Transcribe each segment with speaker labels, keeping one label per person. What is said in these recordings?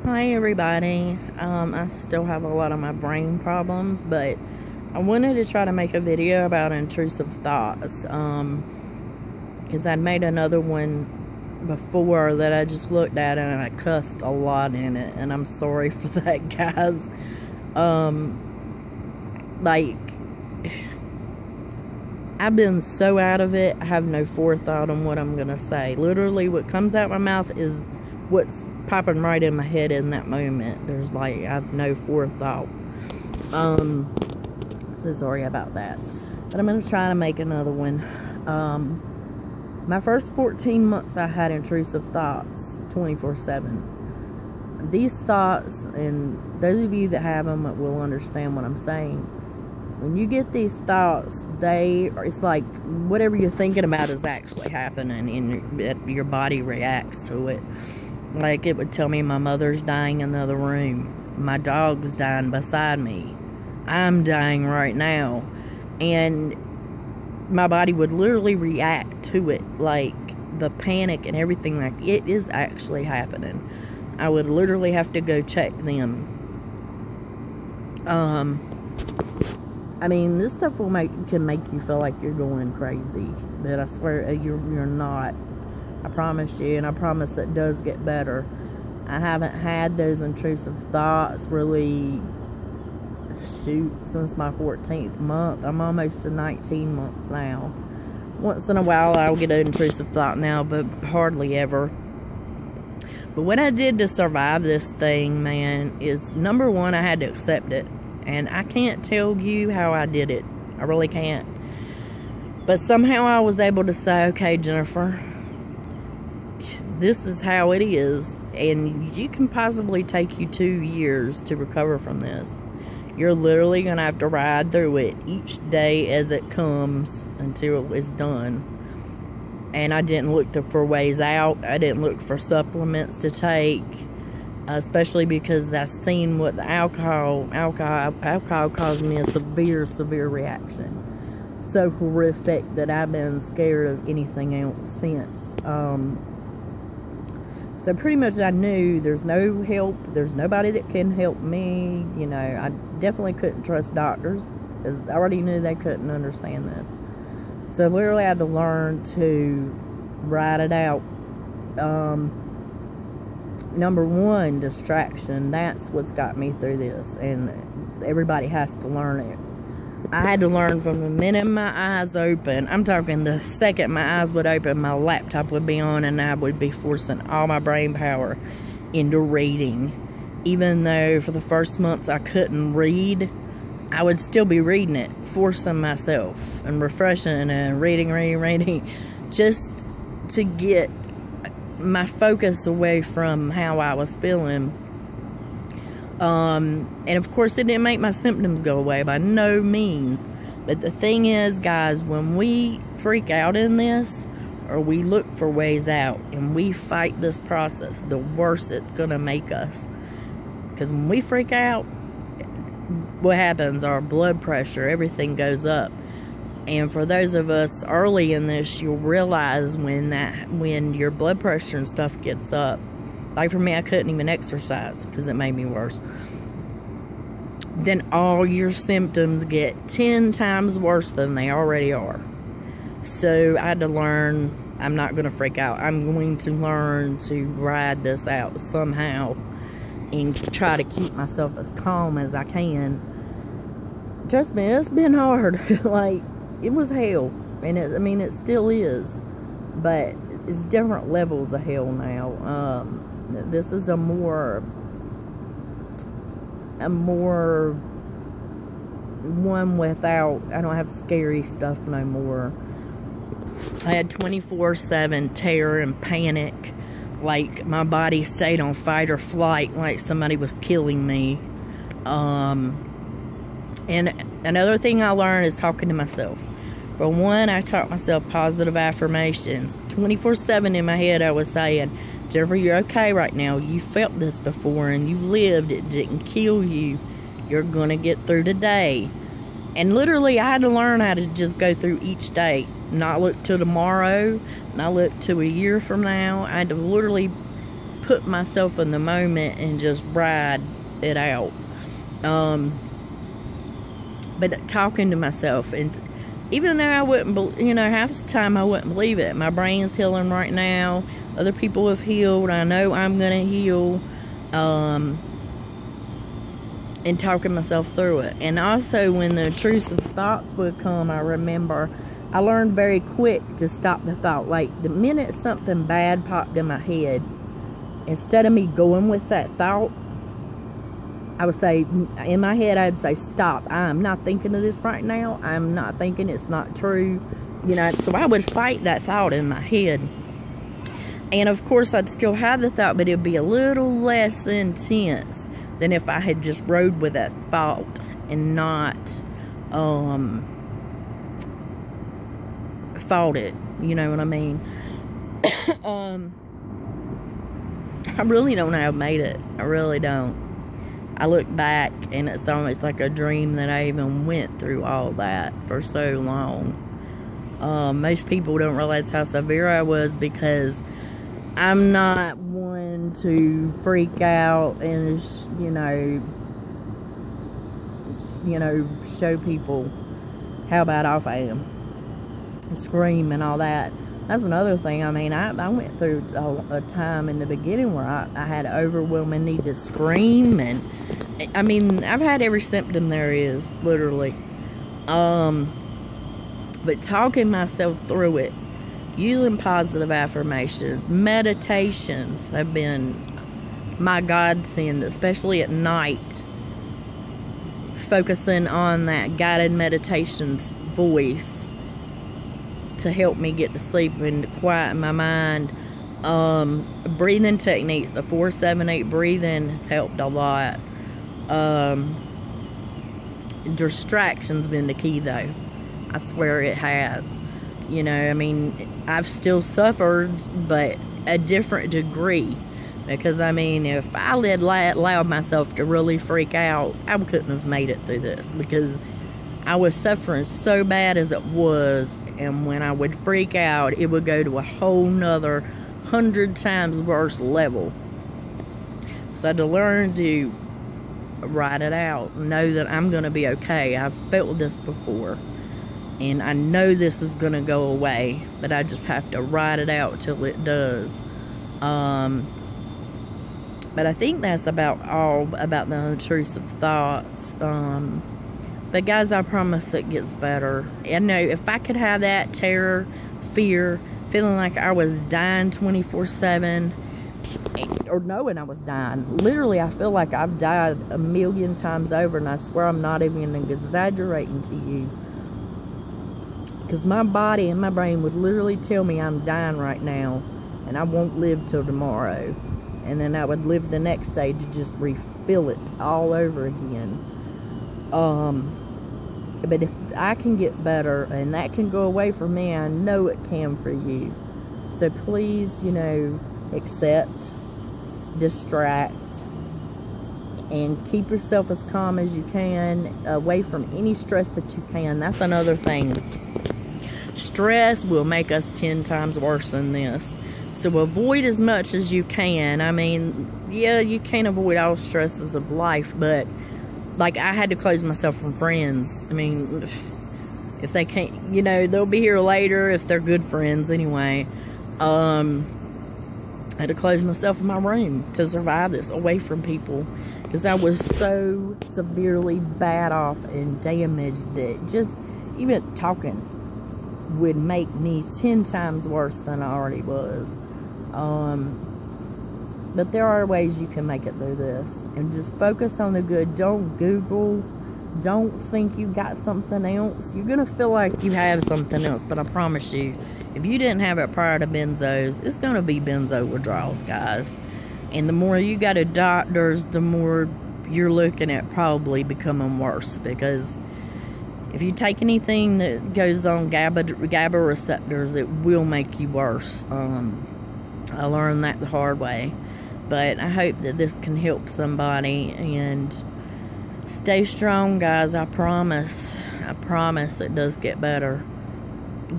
Speaker 1: Hi everybody. I still have a lot of my brain problems, but I wanted to try to make a video about intrusive thoughts, because I'd made another one before that I just looked at and I cussed a lot in it, and I'm sorry for that, guys. Like, I've been so out of it, I have no forethought on what I'm gonna say. Literally what comes out my mouth is what's popping right in my head in that moment. There's like, I have no forethought. So sorry about that, but I'm gonna try to make another one. My first 14 months I had intrusive thoughts 24/7. These thoughts, and those of you that have them will understand what I'm saying. When you get these thoughts, it's like whatever you're thinking about is actually happening, and your body reacts to it. Like, it would tell me my mother's dying in the other room, my dog's dying beside me, I'm dying right now, and my body would literally react to it, like the panic and everything, like it is actually happening. I would literally have to go check them. I mean, this stuff can make you feel like you're going crazy, but I swear you're not. I promise you, and I promise it does get better. I haven't had those intrusive thoughts really, since my 14th month. I'm almost to 19 months now. Once in a while I'll get an intrusive thought now, but hardly ever. But what I did to survive this thing, man, is number one, I had to accept it. And I can't tell you how I did it. I really can't. But somehow I was able to say, okay, Jennifer, this is how it is. And you can possibly take you 2 years to recover from this. You're literally going to have to ride through it each day as it comes until it's done. And I didn't look for ways out. I didn't look for supplements to take. Especially because I've seen what the alcohol caused me a severe reaction. So horrific that I've been scared of anything else since. So pretty much I knew there's no help, there's nobody that can help me. You know, I definitely couldn't trust doctors, because I already knew they couldn't understand this. So literally I had to learn to ride it out. Number one, distraction. That's what's got me through this, and everybody has to learn it. I had to learn from the minute my eyes open. I'm talking the second my eyes would open, my laptop would be on, and I would be forcing all my brain power into reading. Even though for the first months I couldn't read, I would still be reading it, forcing myself and refreshing and reading, just to get my focus away from how I was feeling. And of course it didn't make my symptoms go away by no means. But the thing is, guys, when we freak out in this, or we look for ways out and we fight this process, the worse it's gonna make us. Because when we freak out, what happens? Our blood pressure, everything goes up. And for those of us early in this, you'll realize when your blood pressure and stuff gets up. Like for me, I couldn't even exercise because it made me worse. Then all your symptoms get 10 times worse than they already are. So I had to learn, I'm not going to freak out. I'm going to learn to ride this out somehow and try to keep myself as calm as I can. Trust me, it's been hard. Like, it was hell, and I mean, it still is, but it's different levels of hell now. This is a more one without, I don't have scary stuff no more. I had 24/7 terror and panic, like my body stayed on fight or flight, like somebody was killing me. And another thing I learned is talking to myself. For one, I taught myself positive affirmations. 24/7 in my head I was saying, Jennifer, you're okay right now. You felt this before and you lived. It didn't kill you. You're going to get through today. And literally I had to learn how to just go through each day. Not look to tomorrow. Not look to a year from now. I had to literally put myself in the moment and just ride it out. But talking to myself, and even though I wouldn't, you know, half the time I wouldn't believe it. My brain's healing right now. Other people have healed. I know I'm gonna heal. And talking myself through it. And also, when the intrusive thoughts would come, I remember I learned very quick to stop the thought. Like, the minute something bad popped in my head, instead of me going with that thought, I would say, in my head, I'd say, stop. I'm not thinking of this right now. I'm not thinking, it's not true. You know, so I would fight that thought in my head. And of course, I'd still have the thought, but it'd be a little less intense than if I had just rode with that thought and not fought it. You know what I mean? I really don't know how I made it. I really don't. I look back and it's almost like a dream that I even went through all that for so long. Most people don't realize how severe I was, because I'm not one to freak out and, you know, show people how bad off I am. Scream and all that. That's another thing. I mean, I went through a time in the beginning where I had overwhelming need to scream, and I mean, I've had every symptom there is, literally. But talking myself through it, using positive affirmations, meditations have been my godsend, especially at night. Focusing on that guided meditations voice to help me get to sleep and to quieten my mind. Breathing techniques, the 4-7-8 breathing has helped a lot. Distraction's been the key, though. I swear it has. You know, I mean, I've still suffered, but a different degree. Because, I mean, if I allowed myself to really freak out, I couldn't have made it through this. Because I was suffering so bad as it was. And when I would freak out, it would go to a whole nother 100 times worse level. So I had to learn to ride it out. Know that I'm going to be okay. I've felt this before. And I know this is going to go away. But I just have to ride it out till it does. But I think that's about all about the intrusive thoughts. But guys, I promise it gets better. And no, if I could have that terror, fear, feeling like I was dying 24/7, or knowing I was dying, literally I feel like I've died a million times over, and I swear I'm not even exaggerating to you. Because my body and my brain would literally tell me I'm dying right now, and I won't live till tomorrow. And then I would live the next day to just refill it all over again. But if I can get better and that can go away for me, I know it can for you. So please, you know, accept, distract, and keep yourself as calm as you can, away from any stress that you can. That's another thing. Stress will make us 10 times worse than this. So avoid as much as you can. I mean, yeah, you can't avoid all stresses of life, but like, I had to close myself from friends. I mean, if they can't, you know, they'll be here later if they're good friends anyway. I had to close myself in my room to survive this, away from people, because I was so severely bad off and damaged that just even talking would make me 10 times worse than I already was. But there are ways you can make it through this. And just focus on the good. Don't Google. Don't think you got something else. You're going to feel like you have something else. But I promise you, if you didn't have it prior to benzos, it's going to be benzo withdrawals, guys. And the more you go to doctors, the more you're looking at probably becoming worse. Because if you take anything that goes on GABA receptors, it will make you worse. I learned that the hard way. But I hope that this can help somebody. And stay strong, guys. I promise it does get better.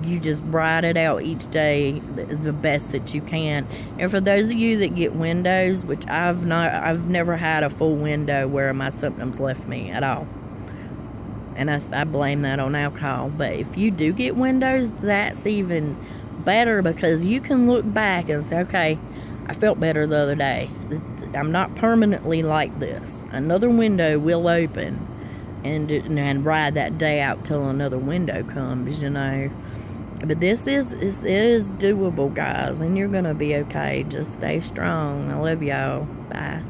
Speaker 1: you just ride it out each day the best that you can. And for those of you that get windows, which I've never had a full window where my symptoms left me at all, and I blame that on alcohol. But if you do get windows, that's even better, because you can look back and say, okay, I felt better the other day. I'm not permanently like this. Another window will open, and ride that day out till another window comes, you know. But this is doable, guys, and you're gonna be okay. Just stay strong. I love y'all. Bye.